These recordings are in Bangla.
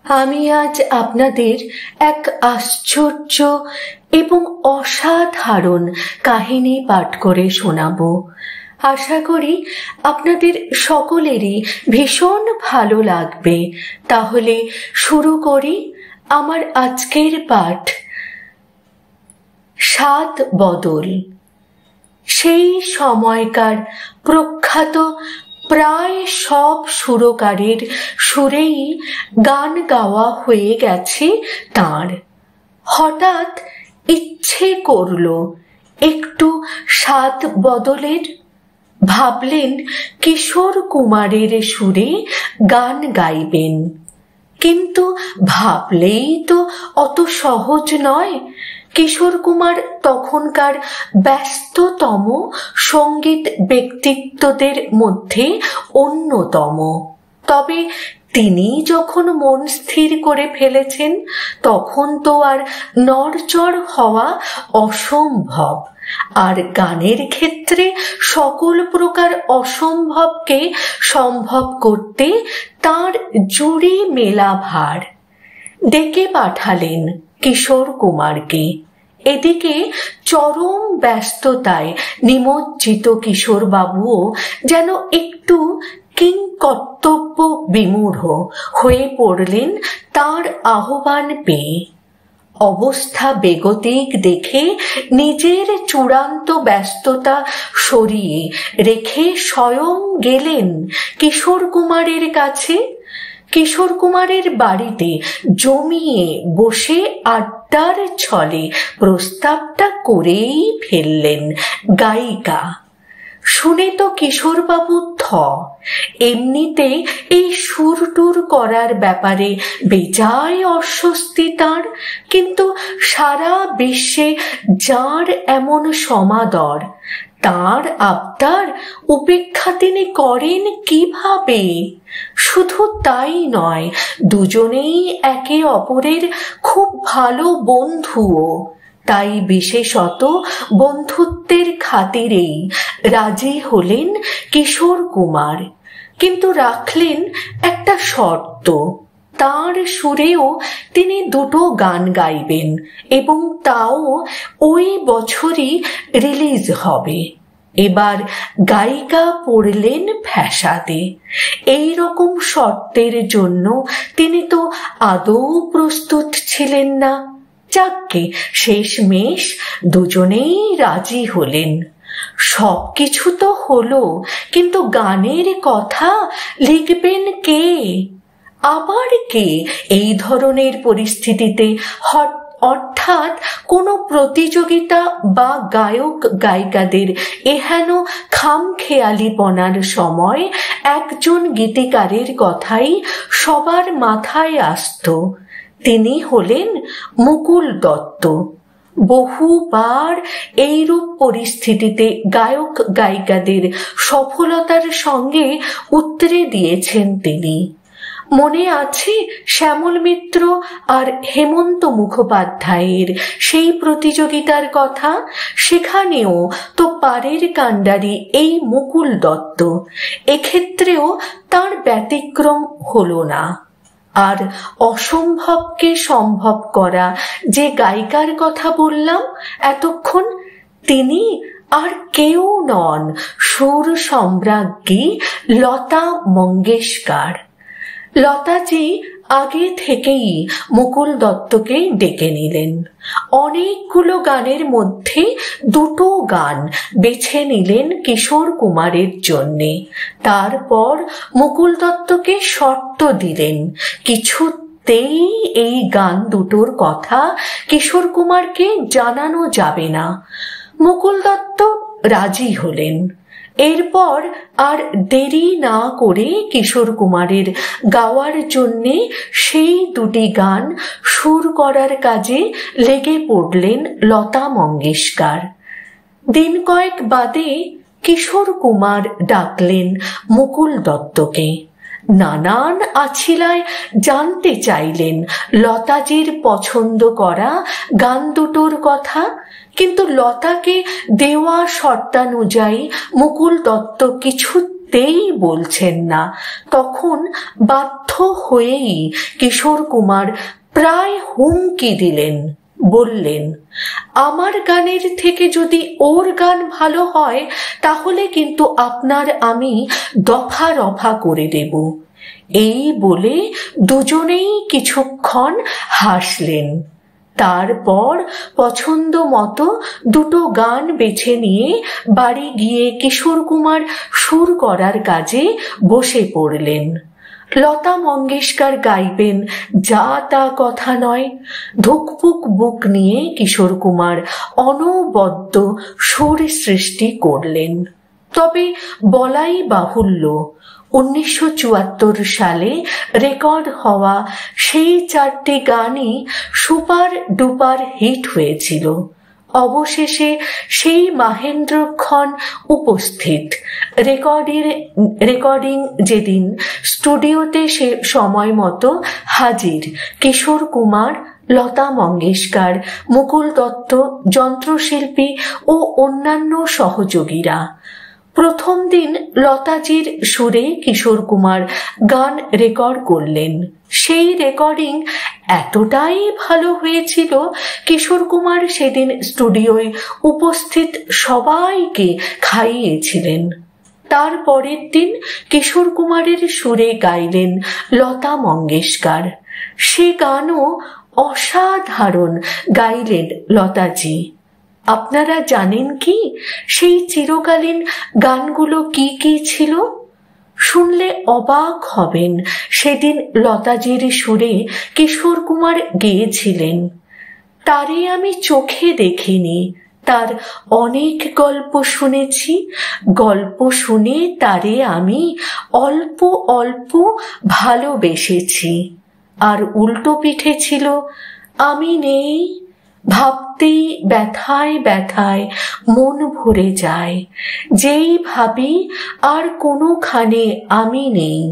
আমি আজ আপনাদের এক আশ্চর্য এবং অসাধারণ কাহিনী পাঠ করে শোনাব। আশা করি আপনাদের সকলেরই ভীষণ ভালো লাগবে। তাহলে শুরু করি আমার আজকের পাঠ। সাত বদল। সেই সময়কার প্রখ্যাত প্রায় সব সুরকারের সুরেই গান গাওয়া হয়ে গেছে তাঁর। হঠাৎ ইচ্ছে করল একটু সাত বদলের। ভাবলেন কিশোর কুমারের সুরে গান গাইবেন, কিন্তু ভাবলেই তো অত সহজ নয়। কিশোর কুমার তখনকার ব্যস্ততম সঙ্গীত ব্যক্তিত্বদের মধ্যে অন্যতম। তবে তিনি যখন মন স্থির করে ফেলেছেন তখন তো আর নড়চড় হওয়া অসম্ভব। আর গানের ক্ষেত্রে সকল প্রকার অসম্ভবকে সম্ভব করতে তাঁর জুড়ি মেলা ভার। ডেকে পাঠালেন কিশোর কুমারকে। এদিকে চরম ব্যস্ততায় নিমজ্জিত কিশোর বাবুও যেন একটু কিংকর্তব্য বিমূঢ় হয়ে পড়লেন তাঁর আহ্বান পেয়ে। অবস্থা বেগতিক দেখে নিজের চূড়ান্ত ব্যস্ততা সরিয়ে রেখে স্বয়ং গেলেন কিশোর কুমারের কাছে। কিশোর কুমারের বাড়িতে জমিয়ে বসে আড্ডার ছলে প্রস্তাবটা করেই ফেললেন গায়িকা। শুনে তো কিশোরবাবু থ। এমনিতে এই সুর টুর করার ব্যাপারে বেজায় অস্বস্তি তাঁর, কিন্তু সারা বিশ্বে যার এমন সমাদর, তাঁর আবদার উপেক্ষা তিনি করেন কিভাবে? শুধু তাই নয়, দুজনেই একে অপরের খুব ভালো বন্ধুও। তাই বিশেষত বন্ধুত্বের খাতিরেই রাজি হলেন কিশোর কুমার, কিন্তু রাখলেন একটা শর্ত। তাঁর সুরেও তিনি দুটো গান গাইবেন এবং তাও ওই বছরই রিলিজ হবে। এবার গায়িকা পড়লেন ফ্যাসাদে। এই রকম শর্তের জন্য তিনি তো আদৌ প্রস্তুত ছিলেন না। যাকে শেষমেশ দুজনেই রাজি হলেন। সবকিছু তো হলো, কিন্তু গানের কথা লিখবেন কে? আবার কে এই ধরনের পরিস্থিতিতে অর্থাৎ কোনো প্রতিযোগিতা বা গায়ক গায়িকাদের এহেন খামখেয়ালিপনার সময় একজন গীতিকারের কথাই সবার মাথায় আসত। তিনি হলেন মুকুল দত্ত। বহুবার এইরূপ পরিস্থিতিতে গায়ক গায়িকাদের সফলতার সঙ্গে উতরে দিয়েছেন তিনি। মনে আছে শ্যামল মিত্র আর হেমন্ত মুখোপাধ্যায়ের সেই প্রতিযোগিতার কথা? সেখানেও তো পারের কাণ্ডারি এই মুকুল দত্ত। এক্ষেত্রেও তার ব্যতিক্রম হলো না। আর অসম্ভবকে সম্ভব করা যে গায়িকার কথা বললাম এতক্ষণ, তিনি আর কেউ নন, সুর সম্রাজ্ঞী লতা মঙ্গেশকর। লতাজি আগে থেকেই মুকুল দত্তকে ডেকে নিলেন। অনেকগুলো গানের মধ্যে দুটো গান বেছে নিলেন কিশোর কুমারের জন্যে। তারপর মুকুল দত্তকে শর্ত দিলেন কিছুতেই এই গান দুটোর কথা কিশোর কুমারকে জানানো যাবে না। মুকুল দত্ত রাজি হলেন। এরপর আর দেরি না করে কিশোর কুমারের গাওয়ার জন্যে সেই দুটি গান সুর করার কাজে লেগে পড়লেন লতা মঙ্গেশকর। দিন কয়েক বাদে কিশোর কুমার ডাকলেন মুকুল দত্তকে। নানান আছিলায় জানতে চাইলেন লতাজির পছন্দ করা গান দুটোর কথা, কিন্তু লতাকে দেওয়া শর্তানুযায়ী মুকুল দত্ত কিছুতেই কিছুতেই বলছেন না, তখন বাধ্য হয়েই কিশোর কুমার প্রায় হুমকি দিলেন। বললেন, আমার গানের থেকে যদি ওর গান ভালো হয় তাহলে কিন্তু আপনার আমি দফা রফা করে দেব। এই বলে দুজনেই কিছুক্ষণ হাসলেন। তারপর পছন্দ মতো দুটো গান বেছে নিয়ে বাড়ি গিয়ে কিশোর কুমার সুর করার কাজে বসে পড়লেন। লতা মঙ্গেশকর গাইবেন যা তা কথা নয়। ধুকপুক বুক নিয়ে কিশোর কুমার অনবদ্য সুর সৃষ্টি করলেন। তবে বলাই বাহুল্য, 1974 সালে রেকর্ড হওয়া সেই 4টি গানই সুপার ডুপার হিট হয়েছিল। অবশেষে সেই মাহেন্দ্রক্ষণ উপস্থিত। রেকর্ডিং যেদিন স্টুডিওতে সে সময় মতো হাজির কিশোর কুমার, লতা মঙ্গেশকর, মুকুল দত্ত, যন্ত্রশিল্পী ও অন্যান্য সহযোগীরা। প্রথম দিন লতাজির সুরে কিশোর কুমার গান রেকর্ড করলেন। সেই রেকর্ডিং এতটাই ভালো হয়েছিল, কিশোর কুমার সেদিন স্টুডিওয় উপস্থিত সবাইকে খাইয়েছিলেন। তার পরের দিন কিশোর কুমারের সুরে গাইলেন লতা মঙ্গেশকর। সে গানও অসাধারণ গাইলেন লতাজি। আপনারা জানেন কি সেই চিরকালীন গানগুলো কি কি ছিল? শুনলে অবাক হবেন। সেদিন লতাজির সুরে কিশোর কুমার গেয়েছিলেন, তারে আমি চোখে দেখিনি, তার অনেক গল্প শুনেছি, গল্প শুনে তারে আমি অল্প অল্প ভালোবেসেছি। আর উল্টো পিঠে ছিল, আমি নেই, ভাবতেই ব্যথায় ব্যথায় মন ভরে যায়, যেই ভাবি আর কোনোখানে আমি নেই।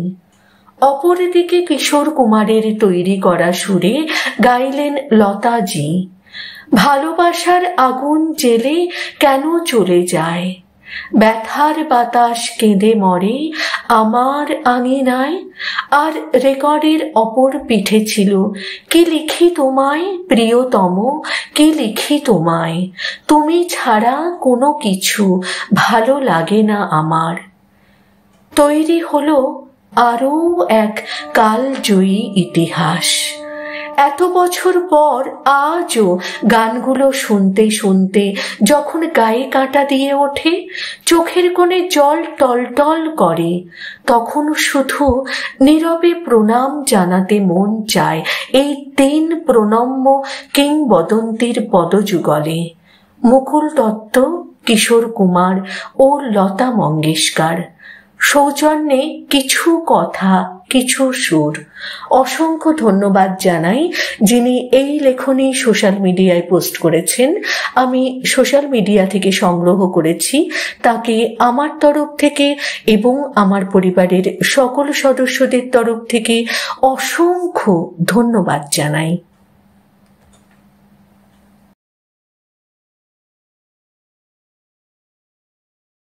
অপরদিকে কিশোর কুমারের তৈরি করা সুরে গাইলেন লতাজি, ভালোবাসার আগুন জেলে কেন চলে যায়, ব্যথার বাতাস কেঁদে মরে আমার আঙিনায়। আর রেকর্ডের অপর পিঠে ছিল, কি লিখি তোমায় প্রিয়তম, কি লিখি তোমায়, তুমি ছাড়া কোনো কিছু ভালো লাগে না আমার। তৈরি হলো আরও এক কালজয়ী ইতিহাস। এত বছর পর আজও গানগুলো শুনতে শুনতে যখন গায়ে কাঁটা দিয়ে ওঠে, চোখের কোণে জল টলটল করে, তখন শুধু নীরবে প্রণাম জানাতে মন চায় এই 3 প্রণম্য কিংবদন্তির পদযুগলে, মুকুল দত্ত, কিশোর কুমার ও লতা মঙ্গেশকর। সৌজন্যে কিছু কথা, কিছু সুর। অসংখ্য ধন্যবাদ জানাই যিনি এই লেখনী সোশ্যাল মিডিয়ায় পোস্ট করেছেন। আমি সোশ্যাল মিডিয়া থেকে সংগ্রহ করেছি। তাকে আমার তরফ থেকে এবং আমার পরিবারের সকল সদস্যদের তরফ থেকে অসংখ্য ধন্যবাদ জানাই।